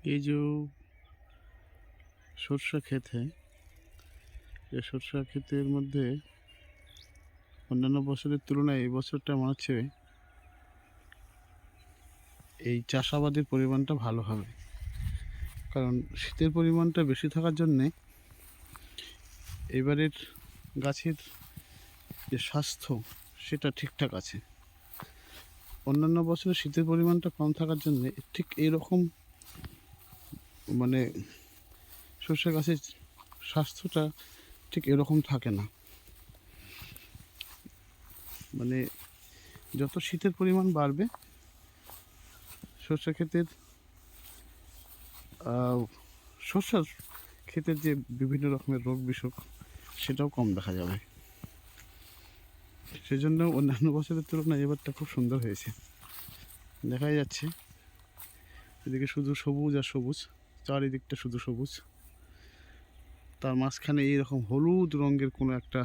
ये जो সরষা ক্ষেত এই সরষা ক্ষেতের মধ্যে অন্যান্য বছরের তুলনায় এই বছরটা মনে হচ্ছে এই চাষাবাদের পরিমাণটা ভালো হবে, কারণ শীতের পরিমাণটা বেশি থাকার জন্যে এবারের গাছের যে স্বাস্থ্য সেটা ঠিকঠাক আছে। অন্যান্য বছরে শীতের পরিমাণটা কম থাকার জন্যে ঠিক এইরকম মানে সরষে গাছের স্বাস্থ্যটা ঠিক এরকম থাকে না। মানে যত শীতের পরিমাণ বাড়বে সরষে ক্ষেতের সরষার ক্ষেতের যে বিভিন্ন রকমের রোগ বিসুখ সেটাও কম দেখা যাবে। সেজন্য অন্যান্য বছরের তুলনায় এবারটা খুব সুন্দর হয়েছে। দেখা যাচ্ছে এদিকে শুধু সবুজ আর সবুজ, চারিদিকটা শুধু সবুজ, তার মাঝখানে এইরকম হলুদ রঙের কোনো একটা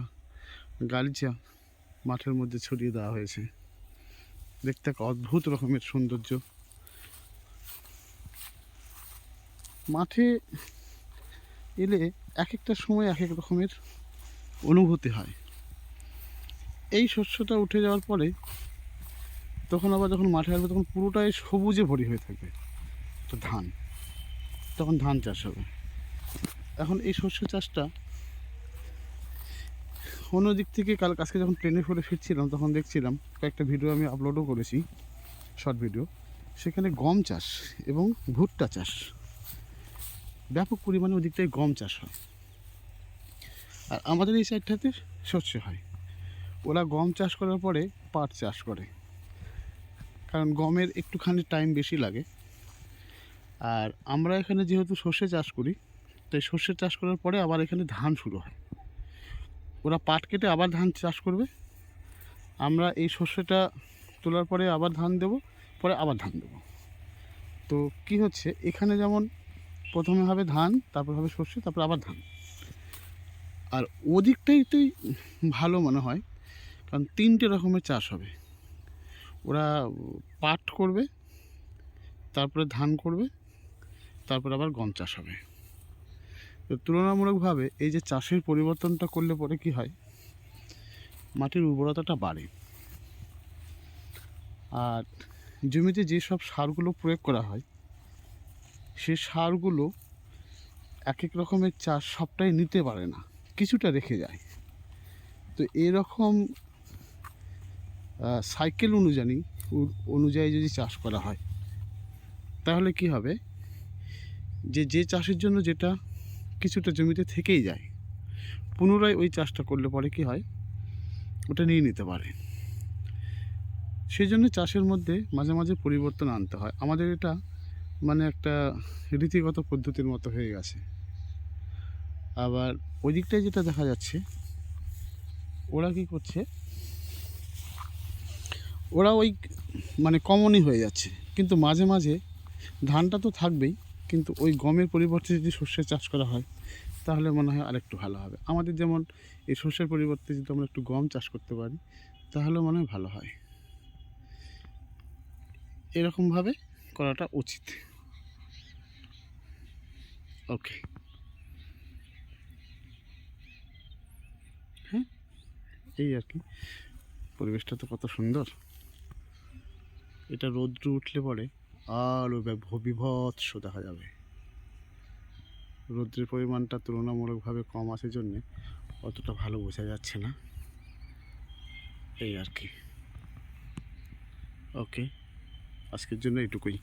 গালিচা মাঠের মধ্যে ছড়িয়ে দেওয়া হয়েছে। দেখতে এক অদ্ভুত রকমের সৌন্দর্য। মাঠে এলে এক একটা সময় এক এক রকমের অনুভূতি হয়। এই শস্যটা উঠে যাওয়ার পরে তখন আবার যখন মাঠে আসবে তখন পুরোটাই সবুজে ভরি হয়ে থাকবে, তো ধান, তখন ধান চাষ হবে। এখন এই শস্য চাষটা অন্য দিক থেকে আজকে যখন ট্রেনে করে ফিরছিলাম তখন দেখছিলাম, কয়েকটা ভিডিও আমি আপলোডও করেছি, শর্ট ভিডিও, সেখানে গম চাষ এবং ভুট্টা চাষ ব্যাপক পরিমাণে ওদিকটায় গম চাষ হয়, আর আমাদের এই সাইডটাতে শস্য হয়। ওরা গম চাষ করার পরে পাট চাষ করে, কারণ গমের একটুখানি টাইম বেশি লাগে। আর আমরা এখানে যেহেতু সর্ষে চাষ করি, তাই সর্ষে চাষ করার পরে আবার এখানে ধান শুরু হয়। ওরা পাট কেটে আবার ধান চাষ করবে, আমরা এই শস্যটা তোলার পরে আবার ধান দেব, পরে আবার ধান দেব। তো কি হচ্ছে, এখানে যেমন প্রথমে হবে ধান, তারপর হবে সর্ষে, তারপর আবার ধান। আর ওদিকটাইতেই ভালো মনে হয়, কারণ তিনটে রকমের চাষ হবে। ওরা পাট করবে, তারপরে ধান করবে, তারপর আবার গম চাষ হবে। তো তুলনামূলকভাবে এই যে চাষের পরিবর্তনটা করলে পরে কি হয়, মাটির উর্বরতাটা বাড়ে। আর জমিতে যেসব সারগুলো প্রয়োগ করা হয় সে সারগুলো এক এক রকমের চাষ সবটাই নিতে পারে না, কিছুটা রেখে যায়। তো এরকম সাইকেল অনুযায়ী যদি চাষ করা হয় তাহলে কি হবে, যে চাষের জন্য যেটা কিছুটা জমিতে থেকেই যায়, পুনরায় ওই চাষটা করলে পরে কি হয়, ওটা নিয়ে নিতে পারে। সেই জন্য চাষের মধ্যে মাঝে মাঝে পরিবর্তন আনতে হয়। আমাদের এটা মানে একটা রীতিগত পদ্ধতির মতো হয়ে গেছে। আবার ওই দিকটায় যেটা দেখা যাচ্ছে, ওরা কি করছে, ওরা ওই মানে কমনই হয়ে যাচ্ছে, কিন্তু মাঝে মাঝে ধানটা তো থাকবেই, কিন্তু ওই গমের পরিবর্তে যদি সর্ষে চাষ করা হয় তাহলে মনে হয় আরেকটু ভালো হবে। আমাদের যেমন এই সর্ষের পরিবর্তে যদি আমরা একটু গম চাষ করতে পারি তাহলে মনে হয় ভালো হয়। এরকমভাবে করাটা উচিত। ওকে, হ্যাঁ, এই আর কি। পরিবেশটা তো কত সুন্দর। এটা রৌদ্র উঠলে পরে আরও বিভৎস দেখা যাবে। রৌদ্রের পরিমাণটা তুলনামূলকভাবে কম আসার জন্যে অতটা ভালো বোঝা যাচ্ছে না, এই আর কি। ওকে, আজকের জন্য এটুকুই।